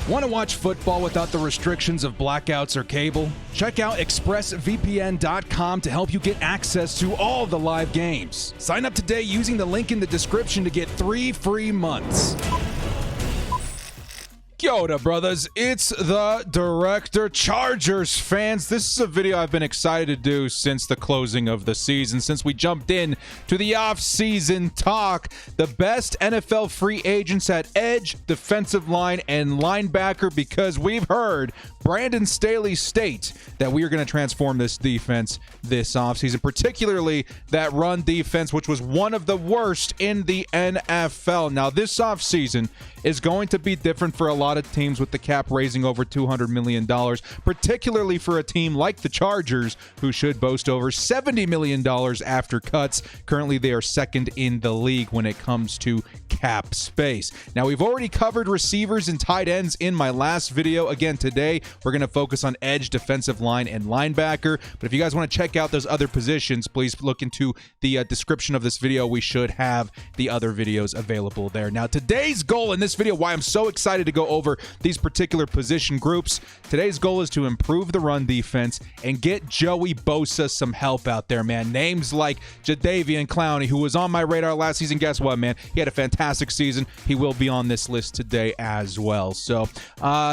Want to watch football without the restrictions of blackouts or cable? Check out expressvpn.com to help you get access to all the live games. Sign up today using the link in the description to get 3 free months. Yoda brothers, it's the director. Chargers fans, this is a video I've been excited to do since the closing of the season, since we jumped in to the off-season talk. The best NFL free agents at edge, defensive line, and linebacker, because we've heard Brandon Staley state that we are going to transform this defense this offseason, particularly that run defense, which was one of the worst in the NFL. Now, this offseason is going to be different for a lot of teams, with the cap raising over $200 million, particularly for a team like the Chargers, who should boast over $70 million after cuts. Currently, they are second in the league when it comes to cap space. Now, we've already covered receivers and tight ends in my last video. Again, today, we're going to focus on edge, defensive line, and linebacker. But if you guys want to check out those other positions, please look into the description of this video. We should have the other videos available there. Now, today's goal in this video, why I'm so excited to go over these particular position groups, today's goal is to improve the run defense and get Joey Bosa some help out there, man. Names like Jadeveon Clowney, who was on my radar last season. Guess what, man? He had a fantastic season. He will be on this list today as well. So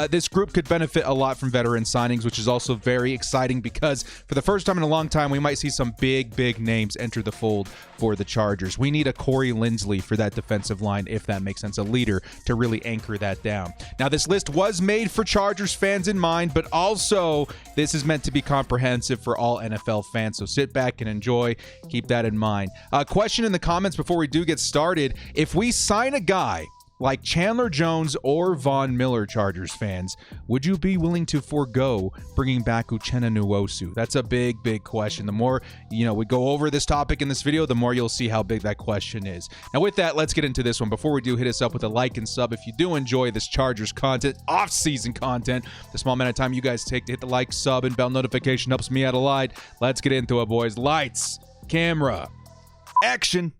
this group could benefit a lot from veteran signings, which is also very exciting because for the first time in a long time, we might see some big names enter the fold for the Chargers. We need a Corey Linsley for that defensive line, if that makes sense, a leader to really anchor that down. Now, this list was made for Chargers fans in mind, but also this is meant to be comprehensive for all NFL fans, so sit back and enjoy. Keep that in mind. Question in the comments before we do get started: if we sign a guy like Chandler Jones or Von Miller, Chargers fans, would you be willing to forego bringing back Uchenna Nwosu? That's a big question. The more we go over this topic in this video, the more you'll see how big that question is. Now, with that, let's get into this one. Before we do, hit us up with a like and sub if you do enjoy this Chargers content, off-season content. The small amount of time you guys take to hit the like, sub, and bell notification helps me out a lot. Let's get into it, boys. Lights, camera, action.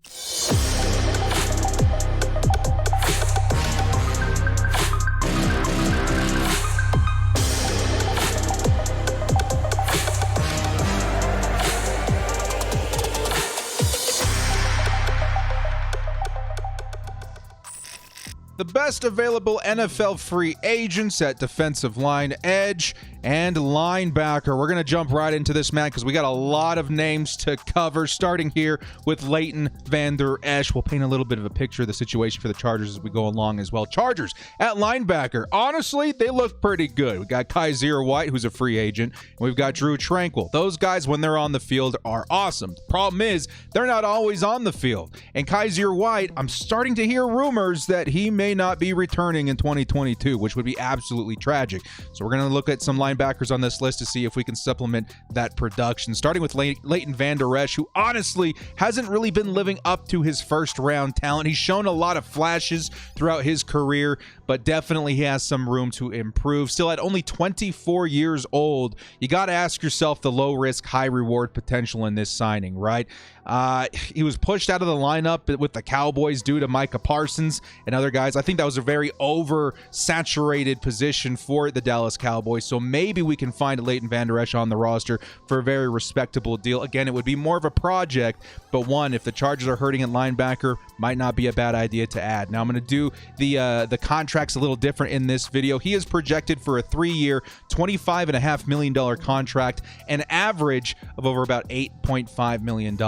The best available NFL free agents at defensive line, edge, and linebacker. We're going to jump right into this, man, because we got a lot of names to cover, starting here with Leighton Vander Esch. We'll paint a little bit of a picture of the situation for the Chargers as we go along as well. Chargers at linebacker. Honestly, they look pretty good. We got Kaiser White, who's a free agent, and we've got Drew Tranquil. Those guys, when they're on the field, are awesome. The problem is they're not always on the field. And Kaiser White, I'm starting to hear rumors that he may not be returning in 2022, which would be absolutely tragic. So we're going to look at some linebackers on this list to see if we can supplement that production, starting with Leighton Vander Esch, who honestly hasn't really been living up to his first round talent. He's shown a lot of flashes throughout his career, but definitely he has some room to improve. Still, at only 24 years old, you got to ask yourself the low risk, high reward potential in this signing, right? He was pushed out of the lineup with the Cowboys due to Micah Parsons and other guys. I think that was a very oversaturated position for the Dallas Cowboys, so maybe we can find Leighton Vander Esch on the roster for a very respectable deal. Again, it would be more of a project, but one, if the Chargers are hurting at linebacker, might not be a bad idea to add. Now, I'm going to do the contracts a little different in this video. He is projected for a 3-year, $25.5 million contract, an average of over about $8.5 million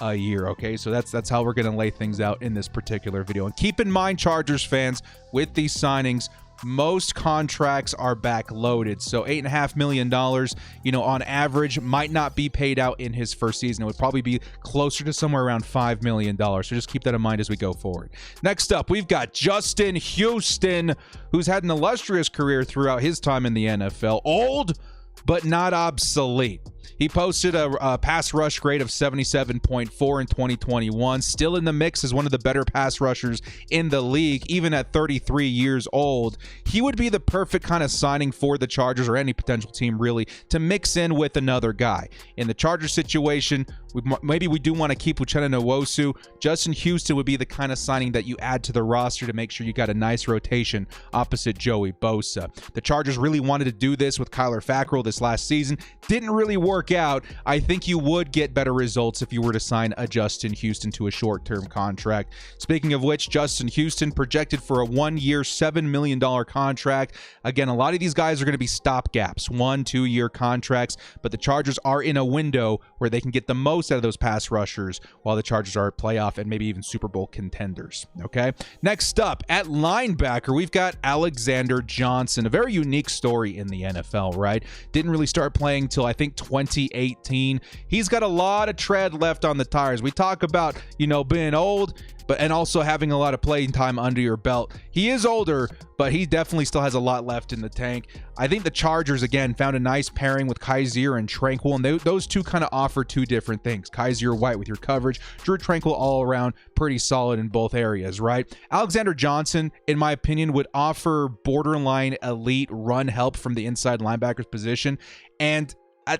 a year. Okay, so that's how we're going to lay things out in this particular video. And keep in mind, Chargers fans, with these signings, most contracts are backloaded, so $8.5 million, on average, might not be paid out in his first season. It would probably be closer to somewhere around $5 million, so just keep that in mind as we go forward. Next up, we've got Justin Houston, who's had an illustrious career throughout his time in the NFL. Old, but not obsolete. He posted a pass rush grade of 77.4 in 2021, still in the mix as one of the better pass rushers in the league, even at 33 years old. He would be the perfect kind of signing for the Chargers, or any potential team really, to mix in with another guy. In the Chargers situation, Maybe we do want to keep Uchenna Nwosu. Justin Houston would be the kind of signing that you add to the roster to make sure you got a nice rotation opposite Joey Bosa. The Chargers really wanted to do this with Kyler Fackrell this last season. Didn't really work out. I think you would get better results if you were to sign a Justin Houston to a short-term contract. Speaking of which, Justin Houston projected for a 1-year, $7 million contract. Again, a lot of these guys are going to be stopgaps, 1-2 year contracts, but the Chargers are in a window where they can get the most out of those pass rushers while the Chargers are playoff and maybe even Super Bowl contenders. Okay. Next up at linebacker, we've got Alexander Johnson, a very unique story in the NFL, right? Didn't really start playing till I think 2018. He's got a lot of tread left on the tires. We talk about, being old, and also having a lot of playing time under your belt. He is older, but he definitely still has a lot left in the tank. I think the Chargers, again, found a nice pairing with Kaiser and Tranquil, and those two kind of offer two different things. Kaiser White with your coverage, Drew Tranquil all around pretty solid in both areas, right? Alexander Johnson, in my opinion, would offer borderline elite run help from the inside linebackers position, and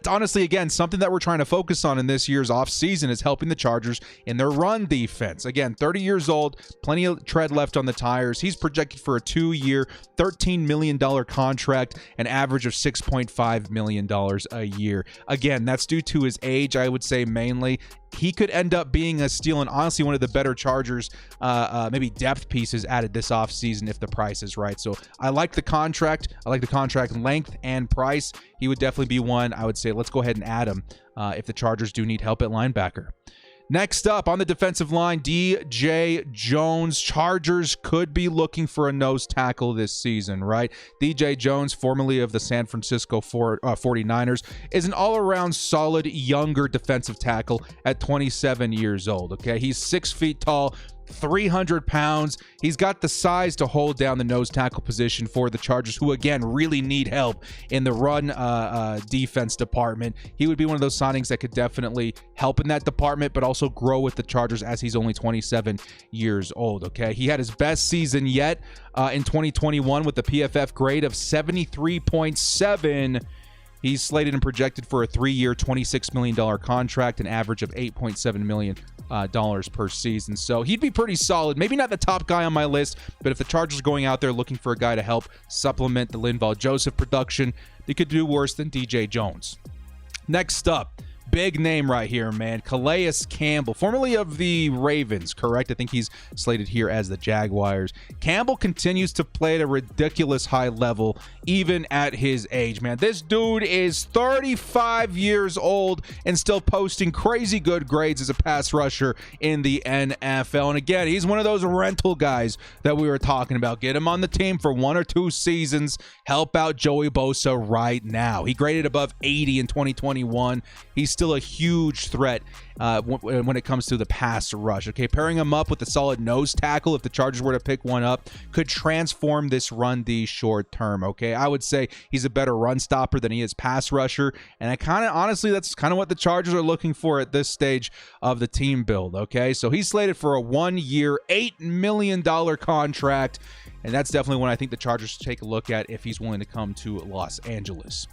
honestly, again, something that we're trying to focus on in this year's offseason is helping the Chargers in their run defense. Again, 30 years old, plenty of tread left on the tires. He's projected for a 2-year, $13 million contract, an average of $6.5 million a year. Again, that's due to his age, I would say mainly. He could end up being a steal and honestly one of the better Chargers, maybe depth pieces added this offseason if the price is right. So I like the contract. I like the contract length and price. He would definitely be one I would say let's go ahead and add him if the Chargers do need help at linebacker. Next up on the defensive line, DJ Jones. Chargers could be looking for a nose tackle this season, right? DJ Jones, formerly of the San Francisco 49ers, is an all-around solid younger defensive tackle at 27 years old, okay? He's 6 feet tall, 300 pounds. He's got the size to hold down the nose tackle position for the Chargers, who again really need help in the run defense department. He would be one of those signings that could definitely help in that department, but also grow with the Chargers as he's only 27 years old. Okay, he had his best season yet in 2021 with the PFF grade of 73.7. He's slated and projected for a 3-year, $26 million contract, an average of $8.7 million per season. So he'd be pretty solid. Maybe not the top guy on my list, but if the Chargers are going out there looking for a guy to help supplement the Linval Joseph production, they could do worse than DJ Jones. Next up, big name right here, man. Calais Campbell, formerly of the Ravens, correct? I think he's slated here as the Jaguars. Campbell continues to play at a ridiculous high level, even at his age, man. This dude is 35 years old and still posting crazy good grades as a pass rusher in the NFL. And again, he's one of those rental guys that we were talking about. Get him on the team for 1 or 2 seasons. Help out Joey Bosa right now. He graded above 80 in 2021. He's still a huge threat when it comes to the pass rush. Okay, pairing him up with a solid nose tackle, if the Chargers were to pick one up, could transform this run D short term. Okay, I would say he's a better run stopper than he is pass rusher, and honestly, that's kind of what the Chargers are looking for at this stage of the team build. Okay, so he's slated for a 1-year, $8 million contract, and that's definitely one I think the Chargers should take a look at if he's willing to come to Los Angeles.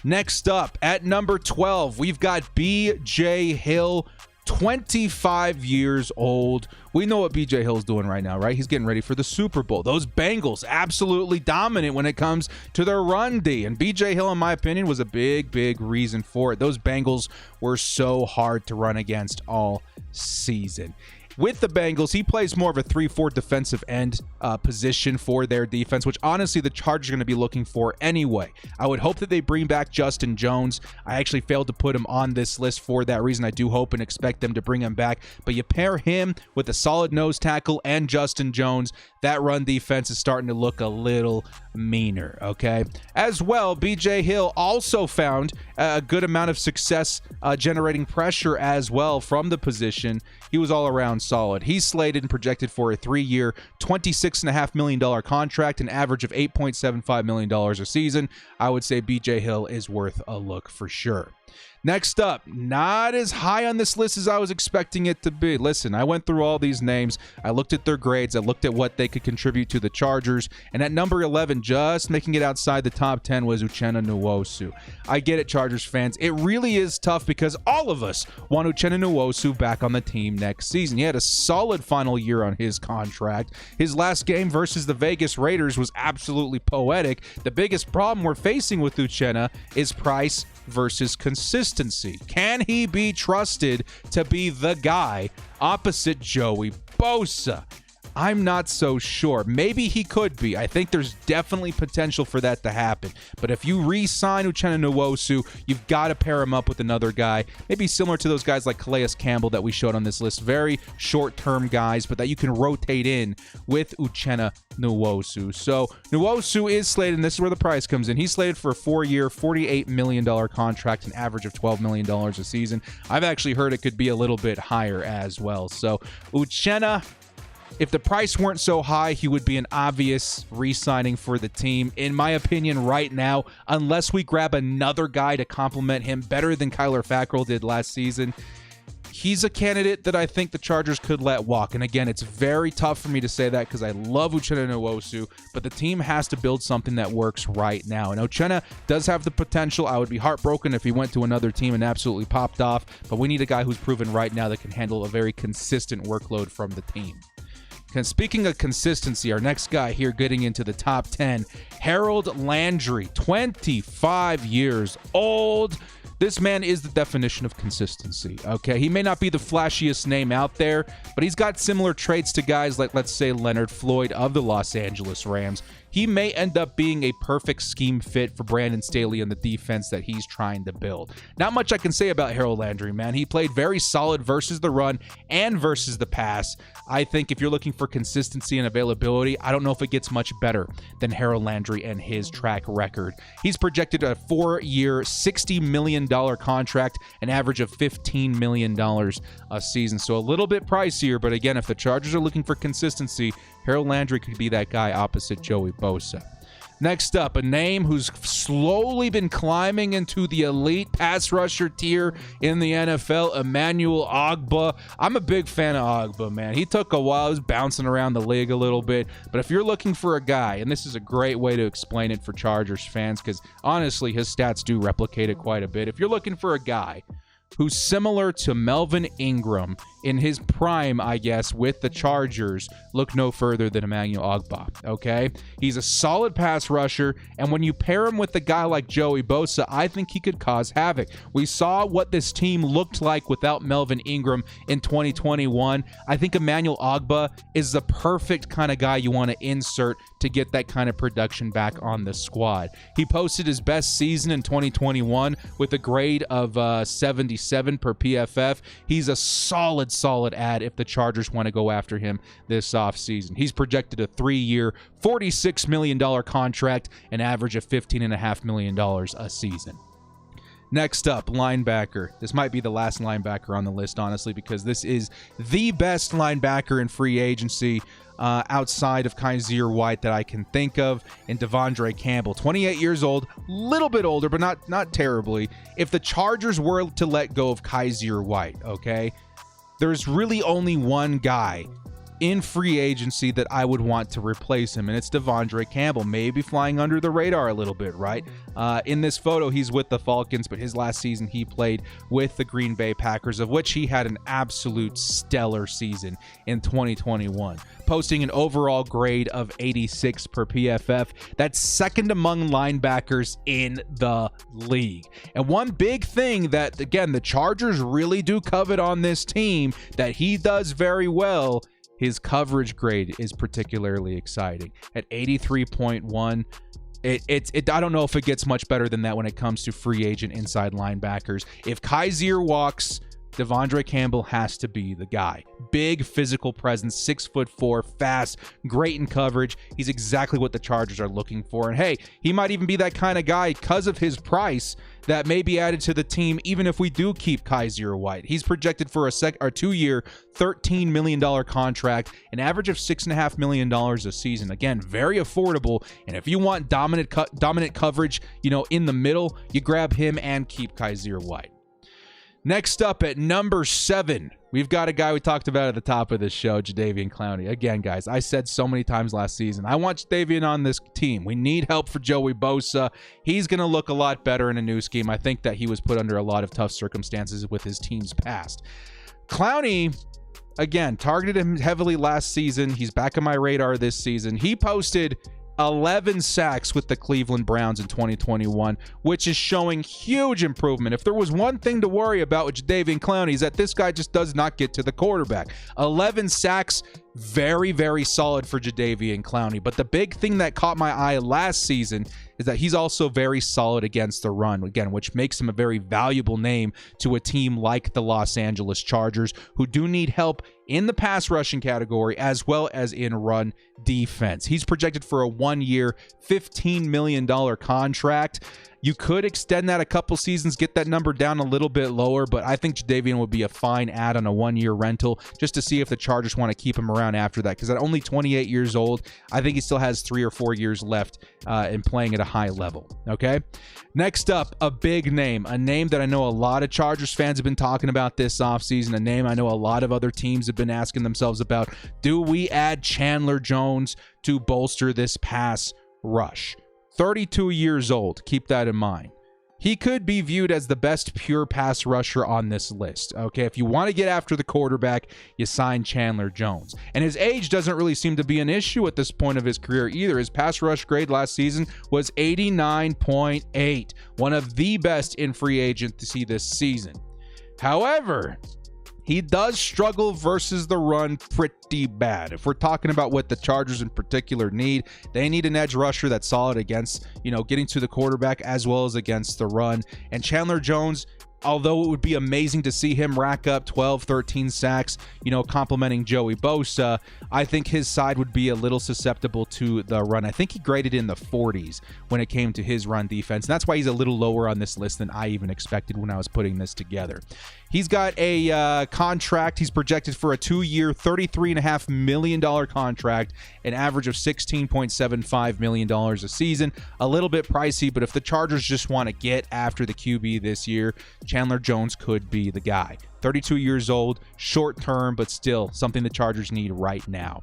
Next up, at number 12, we've got B.J. Hill, 25 years old. We know what B.J. Hill's doing right now, right? He's getting ready for the Super Bowl. Those Bengals, absolutely dominant when it comes to their run D. And B.J. Hill, in my opinion, was a big reason for it. Those Bengals were so hard to run against all season. With the Bengals, he plays more of a 3-4 defensive end position for their defense, which honestly the Chargers are going to be looking for anyway. I would hope that they bring back Justin Jones. I actually failed to put him on this list for that reason. I do hope and expect them to bring him back. But you pair him with a solid nose tackle and Justin Jones, that run defense is starting to look a little meaner, okay? As well, B.J. Hill also found a good amount of success generating pressure as well from the position. He was all around solid. He's slated and projected for a 3-year, $26.5 million contract, an average of $8.75 million a season. I would say B.J. Hill is worth a look for sure. Next up, not as high on this list as I was expecting it to be. Listen, I went through all these names. I looked at their grades. I looked at what they could contribute to the Chargers. And at number 11, just making it outside the top 10, was Uchenna Nwosu. I get it, Chargers fans. It really is tough because all of us want Uchenna Nwosu back on the team next season. He had a solid final year on his contract. His last game versus the Vegas Raiders was absolutely poetic. The biggest problem we're facing with Uchenna is price versus consistency. Can he be trusted to be the guy opposite Joey Bosa? I'm not so sure. Maybe he could be. I think there's definitely potential for that to happen. But if you re-sign Uchenna Nwosu, you've got to pair him up with another guy, maybe similar to those guys like Calais Campbell that we showed on this list. Very short-term guys, but that you can rotate in with Uchenna Nwosu. So Nwosu is slated, and this is where the price comes in. He's slated for a 4-year, $48 million contract, an average of $12 million a season. I've actually heard it could be a little bit higher as well. So Uchenna, if the price weren't so high, he would be an obvious re-signing for the team. In my opinion, right now, unless we grab another guy to complement him better than Kyler Fackrell did last season, he's a candidate that I think the Chargers could let walk. And again, it's very tough for me to say that because I love Uchenna Nwosu, but the team has to build something that works right now. And Uchenna does have the potential. I would be heartbroken if he went to another team and absolutely popped off, but we need a guy who's proven right now that can handle a very consistent workload from the team. And speaking of consistency, our next guy here getting into the top 10, Harold Landry, 25 years old. This man is the definition of consistency, okay? He may not be the flashiest name out there, but he's got similar traits to guys like, let's say, Leonard Floyd of the Los Angeles Rams. He may end up being a perfect scheme fit for Brandon Staley and the defense that he's trying to build. Not much I can say about Harold Landry, man. He played very solid versus the run and versus the pass. I think if you're looking for consistency and availability, I don't know if it gets much better than Harold Landry and his track record. He's projected a 4-year, $60 million contract, an average of $15 million a season. So a little bit pricier, but again, if the Chargers are looking for consistency, Harold Landry could be that guy opposite Joey Bosa. Next up, a name who's slowly been climbing into the elite pass rusher tier in the NFL, Emmanuel Ogbah. I'm a big fan of Ogbah, man. He took a while. He was bouncing around the league a little bit. But if you're looking for a guy, and this is a great way to explain it for Chargers fans, because honestly, his stats do replicate it quite a bit. If you're looking for a guy who's similar to Melvin Ingram in his prime, I guess, with the Chargers, look no further than Emmanuel Ogbah, okay? He's a solid pass rusher, and when you pair him with a guy like Joey Bosa, I think he could cause havoc. We saw what this team looked like without Melvin Ingram in 2021. I think Emmanuel Ogbah is the perfect kind of guy you want to insert to get that kind of production back on the squad. He posted his best season in 2021 with a grade of 77 per PFF. He's a solid add if the Chargers want to go after him this offseason. He's projected a 3-year, $46 million contract, an average of $15.5 million a season. Next up, linebacker. This might be the last linebacker on the list, honestly, because this is the best linebacker in free agency outside of Kaiser White that I can think of, and Devondre Campbell. 28 years old, little bit older, but not terribly. If the Chargers were to let go of Kaiser White, okay, there's really only one guy in free agency that I would want to replace him, and it's Devondre Campbell, maybe flying under the radar a little bit, right? In this photo, he's with the Falcons, but his last season he played with the Green Bay Packers, of which he had an absolute stellar season in 2021, posting an overall grade of 86 per PFF. That's second among linebackers in the league. And one big thing that, again, the Chargers really do covet on this team that he does very well, his coverage grade is particularly exciting at 83.1. I don't know if it gets much better than that when it comes to free agent inside linebackers. If Kaiser walks, Devondre Campbell has to be the guy. Big physical presence, 6'4", fast, great in coverage. He's exactly what the Chargers are looking for. And hey, he might even be that kind of guy because of his price that may be added to the team even if we do keep Kaiser White. He's projected for a 2-year, $13 million contract, an average of $6.5 million a season. Again, very affordable. And if you want dominant coverage, in the middle, you grab him and keep Kaiser White. Next up at number 7, we've got a guy we talked about at the top of this show, Jadeveon Clowney. Again, guys, I said so many times last season, I want Jadeveon on this team. We need help for Joey Bosa. He's going to look a lot better in a new scheme. I think that he was put under a lot of tough circumstances with his team's past. Clowney, again, targeted him heavily last season. He's back on my radar this season. He posted 11 sacks with the Cleveland Browns in 2021, which is showing huge improvement. If there was one thing to worry about with Jadeveon Clowney, is that this guy just does not get to the quarterback. 11 sacks, very, very solid for Jadeveon Clowney. But the big thing that caught my eye last season is that he's also very solid against the run, again, which makes him a very valuable name to a team like the Los Angeles Chargers, who do need help in the pass rushing category as well as in run defense. He's projected for a 1-year, $15 million contract. You could extend that a couple seasons, get that number down a little bit lower, but I think Jadeveon would be a fine add on a 1-year rental just to see if the Chargers want to keep him around after that, because at only 28 years old, I think he still has 3 or 4 years left in playing at a high level, okay? Next up, a big name, a name that I know a lot of Chargers fans have been talking about this offseason, a name I know a lot of other teams have been asking themselves about. Do we add Chandler Jones to bolster this pass rush? 32 years old, keep that in mind. He could be viewed as the best pure pass rusher on this list. Okay, if you want to get after the quarterback, you sign Chandler Jones. And his age doesn't really seem to be an issue at this point of his career either. His pass rush grade last season was 89.8, one of the best in free agency this season. However, he does struggle versus the run pretty bad. If we're talking about what the Chargers in particular need, they need an edge rusher that's solid against, getting to the quarterback as well as against the run. And Chandler Jones, although it would be amazing to see him rack up 12, 13 sacks, complimenting Joey Bosa, I think his side would be a little susceptible to the run. I think he graded in the 40s when it came to his run defense. And that's why he's a little lower on this list than I even expected when I was putting this together. He's got a contract. He's projected for a 2-year, $33.5 million contract, an average of $16.75 million a season. A little bit pricey, but if the Chargers just want to get after the QB this year, Chandler Jones could be the guy. 32 years old, short term, but still something the Chargers need right now.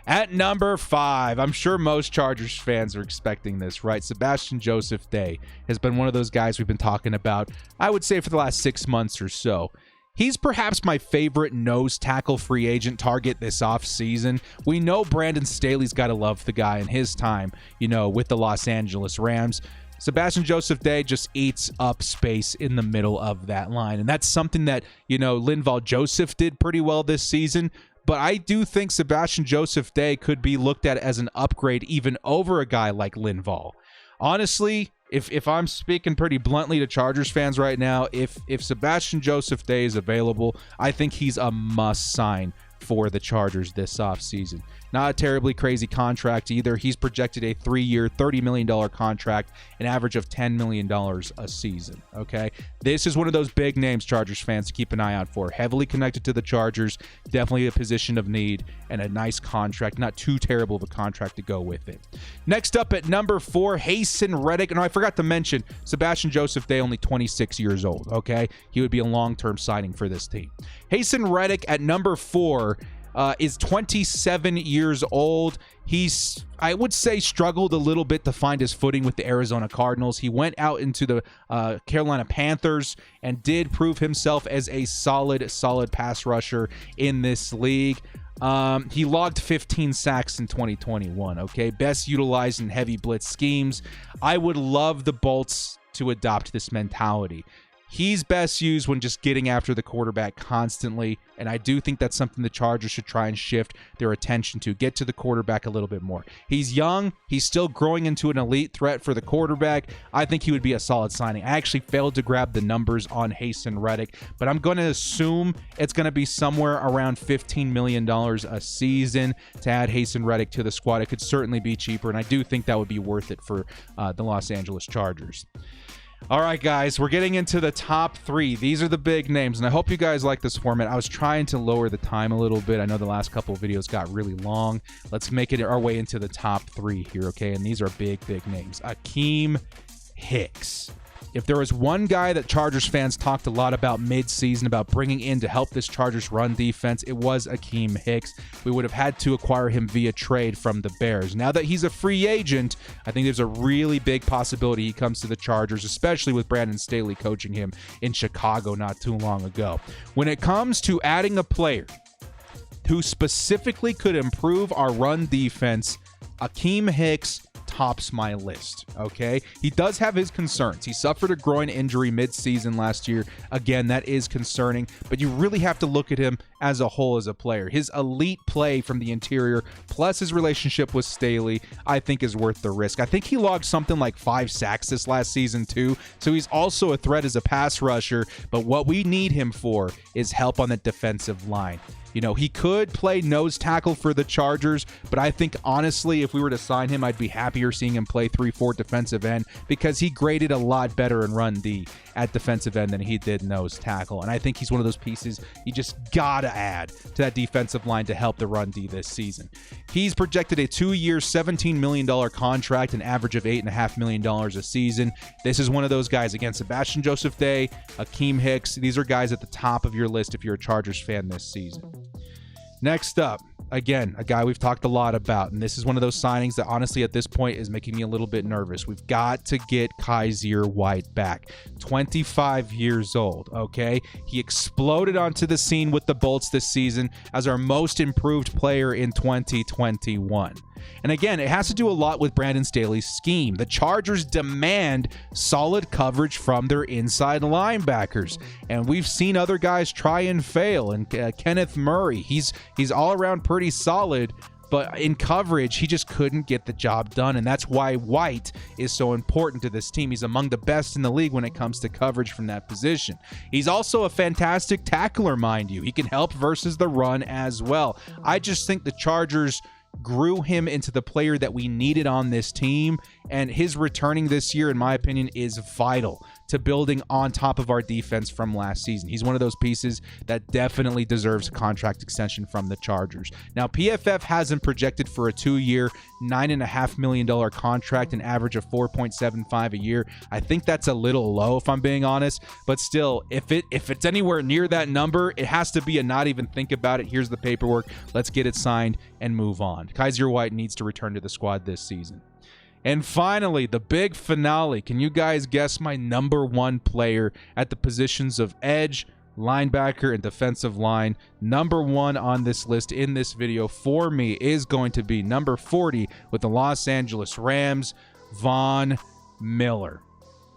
At number 5, I'm sure most Chargers fans are expecting this, right? Sebastian Joseph Day has been one of those guys we've been talking about, I would say, for the last 6 months or so. He's perhaps my favorite nose tackle free agent target this offseason. We know Brandon Staley's got to love the guy in his time, with the Los Angeles Rams. Sebastian Joseph Day just eats up space in the middle of that line. And that's something that, Linval Joseph did pretty well this season. But I do think Sebastian Joseph Day could be looked at as an upgrade even over a guy like Linval. Honestly, if I'm speaking pretty bluntly to Chargers fans right now, if Sebastian Joseph Day is available, I think he's a must sign for the Chargers this offseason. Not a terribly crazy contract either. He's projected a 3-year, $30 million contract, an average of $10 million a season, okay? This is one of those big names Chargers fans to keep an eye out for. Heavily connected to the Chargers, definitely a position of need, and a nice contract. Not too terrible of a contract to go with it. Next up at number 4, Haason Reddick. And I forgot to mention, Sebastian Joseph Day, only 26 years old, okay? He would be a long-term signing for this team. Haason Reddick at number 4 is 27 years old. He's, I would say, struggled a little bit to find his footing with the Arizona Cardinals. He went out into the Carolina Panthers and did prove himself as a solid pass rusher in this league. He logged 15 sacks in 2021, okay? Best utilized in heavy blitz schemes. I would love the Bolts to adopt this mentality. He's best used when just getting after the quarterback constantly, and I do think that's something the Chargers should try and shift their attention to, get to the quarterback a little bit more. He's young. He's still growing into an elite threat for the quarterback. I think he would be a solid signing. I actually failed to grab the numbers on Haason Reddick, but I'm going to assume it's going to be somewhere around $15 million a season to add Haason Reddick to the squad. It could certainly be cheaper, and I do think that would be worth it for the Los Angeles Chargers. All right, guys, we're getting into the top 3. These are the big names, and I hope you guys like this format. I was trying to lower the time a little bit. I know the last couple of videos got really long. Let's make it our way into the top 3 here, okay? And these are big, big names. Akeem Hicks. If there was one guy that Chargers fans talked a lot about mid-season, about bringing in to help this Chargers run defense, it was Akeem Hicks. We would have had to acquire him via trade from the Bears. Now that he's a free agent, I think there's a really big possibility he comes to the Chargers, especially with Brandon Staley coaching him in Chicago not too long ago. When it comes to adding a player who specifically could improve our run defense, Akeem Hicks tops my list, okay? He does have his concerns. He suffered a groin injury mid-season last year. Again, that is concerning, but you really have to look at him as a whole as a player. His elite play from the interior, plus his relationship with Staley, I think is worth the risk. I think he logged something like 5 sacks this last season too, so he's also a threat as a pass rusher, but what we need him for is help on the defensive line. You know, he could play nose tackle for the Chargers, but I think, honestly, if we were to sign him, I'd be happier seeing him play 3-4 defensive end because he graded a lot better in run D at defensive end than he did nose tackle. And I think he's one of those pieces you just gotta add to that defensive line to help the run D this season. He's projected a 2-year, $17 million contract, an average of $8.5 million a season. This is one of those guys, again, Sebastian Joseph Day, Akeem Hicks. These are guys at the top of your list if you're a Chargers fan this season. Next up, again, a guy we've talked a lot about, and this is one of those signings that honestly at this point is making me a little bit nervous. We've got to get Kyzir White back. 25 years old, okay? He exploded onto the scene with the Bolts this season as our most improved player in 2021. And again, it has to do a lot with Brandon Staley's scheme. The Chargers demand solid coverage from their inside linebackers. And we've seen other guys try and fail. And Kenneth Murray, he's all around pretty solid, but in coverage, he just couldn't get the job done. And that's why White is so important to this team. He's among the best in the league when it comes to coverage from that position. He's also a fantastic tackler, mind you. He can help versus the run as well. I just think the Chargers grew him into the player that we needed on this team, and his returning this year, in my opinion, is vital to building on top of our defense from last season. He's one of those pieces that definitely deserves a contract extension from the Chargers. Now, PFF has him projected for a 2-year, $9.5 million contract, an average of $4.75 a year. I think that's a little low, if I'm being honest, but still, if it's anywhere near that number, it has to be a not even think about it. Here's the paperwork. Let's get it signed and move on. Kyzir White needs to return to the squad this season. And finally, the big finale. Can you guys guess my number 1 player at the positions of edge, linebacker, and defensive line? Number 1 on this list in this video for me is going to be number 40 with the Los Angeles Rams, Von Miller.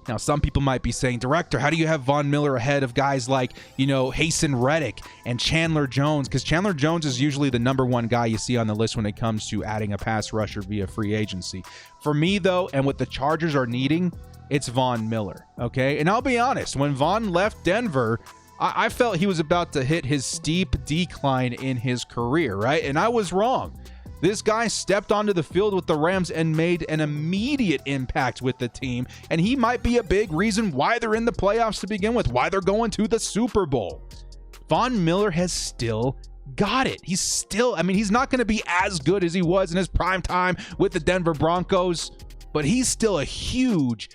Now, some people might be saying, Director, how do you have Von Miller ahead of guys like, Haason Reddick and Chandler Jones? Because Chandler Jones is usually the number 1 guy you see on the list when it comes to adding a pass rusher via free agency. For me, though, and what the Chargers are needing, it's Von Miller, okay? And I'll be honest, when Von left Denver, I felt he was about to hit his steep decline in his career, right? And I was wrong. This guy stepped onto the field with the Rams and made an immediate impact with the team, and he might be a big reason why they're in the playoffs to begin with, why they're going to the Super Bowl. Von Miller has still got it. He's not going to be as good as he was in his prime time with the Denver Broncos, but he's still a huge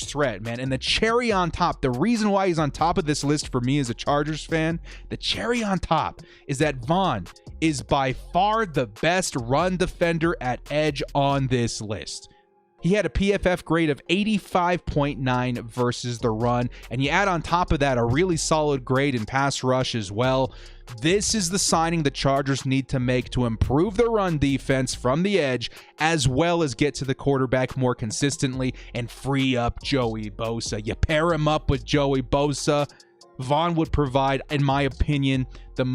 threat, man. And the cherry on top, the reason why he's on top of this list for me as a Chargers fan, the cherry on top is that Von is by far the best run defender at edge on this list. He had a PFF grade of 85.9 versus the run, and you add on top of that a really solid grade in pass rush as well. This is the signing the Chargers need to make to improve their run defense from the edge, as well as get to the quarterback more consistently and free up Joey Bosa. You pair him up with Joey Bosa, Vaughn would provide, in my opinion, the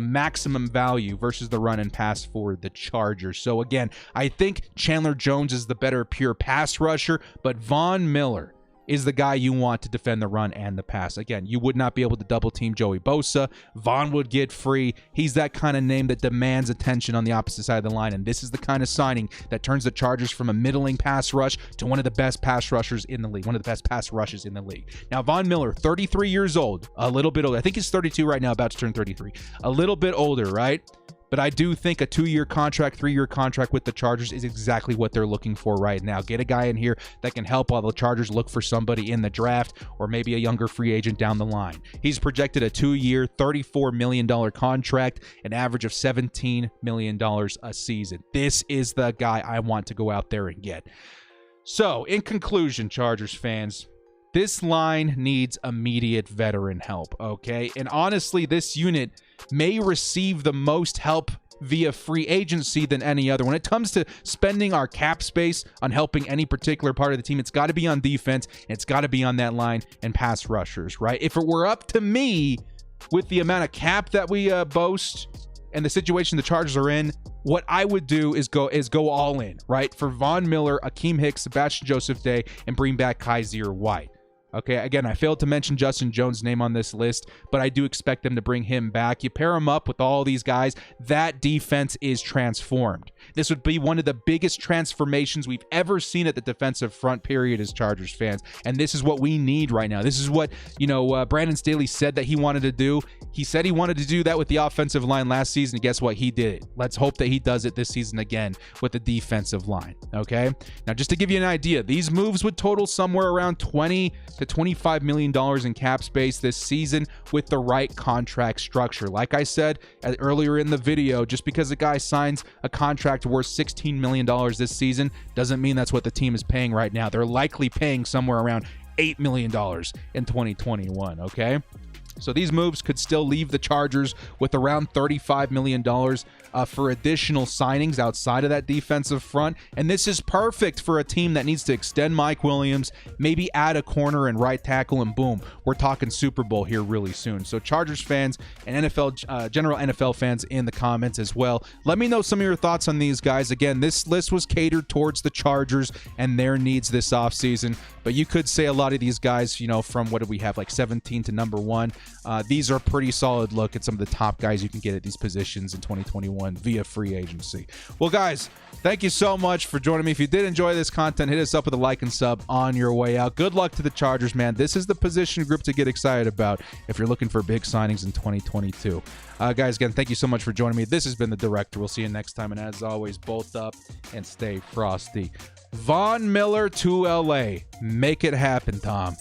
maximum value versus the run and pass for the Chargers. So again, I think Chandler Jones is the better pure pass rusher, but Von Miller is the guy you want to defend the run and the pass. Again, you would not be able to double team Joey Bosa. Vaughn would get free. He's that kind of name that demands attention on the opposite side of the line, and this is the kind of signing that turns the Chargers from a middling pass rush to one of the best pass rushers in the league, one of the best pass rushes in the league. Now, Von Miller, 33 years old, a little bit older. I think he's 32 right now, about to turn 33. A little bit older, right? But I do think a 2-year contract, 3-year contract with the Chargers is exactly what they're looking for right now. Get a guy in here that can help while the Chargers look for somebody in the draft or maybe a younger free agent down the line. He's projected a 2-year, $34 million contract, an average of $17 million a season. This is the guy I want to go out there and get. So, in conclusion, Chargers fans, this line needs immediate veteran help, okay? And honestly, this unit may receive the most help via free agency than any other. When it comes to spending our cap space on helping any particular part of the team, it's got to be on defense, and it's got to be on that line and pass rushers, right? If it were up to me, with the amount of cap that we boast and the situation the Chargers are in, what I would do is go all in, right? For Von Miller, Akeem Hicks, Sebastian Joseph Day, and bring back Kaiser White. Okay, again, I failed to mention Justin Jones' name on this list, but I do expect them to bring him back. You pair him up with all these guys, that defense is transformed. This would be one of the biggest transformations we've ever seen at the defensive front, period, as Chargers fans. And this is what we need right now. This is what, Brandon Staley said that he wanted to do. He said he wanted to do that with the offensive line last season, and guess what? He did it. Let's hope that he does it this season again with the defensive line, okay? Now, just to give you an idea, these moves would total somewhere around $20 to $25 million in cap space this season with the right contract structure. Like I said earlier in the video, just because a guy signs a contract worth $16 million this season doesn't mean that's what the team is paying right now. They're likely paying somewhere around $8 million in 2021, okay? So these moves could still leave the Chargers with around $35 million for additional signings outside of that defensive front. And this is perfect for a team that needs to extend Mike Williams, maybe add a corner and right tackle, and boom, we're talking Super Bowl here really soon. So Chargers fans and general NFL fans in the comments as well, let me know some of your thoughts on these guys. Again, this list was catered towards the Chargers and their needs this offseason. But you could say a lot of these guys, from what do we have, like 17 to number 1. These are a pretty solid look at some of the top guys you can get at these positions in 2021 via free agency. Well, guys, thank you so much for joining me. If you did enjoy this content, hit us up with a like and sub on your way out. Good luck to the Chargers, man. This is the position group to get excited about if you're looking for big signings in 2022. Guys, again, thank you so much for joining me. This has been The Director. We'll see you next time. And as always, bolt up and stay frosty. Von Miller to LA. Make it happen, Tom.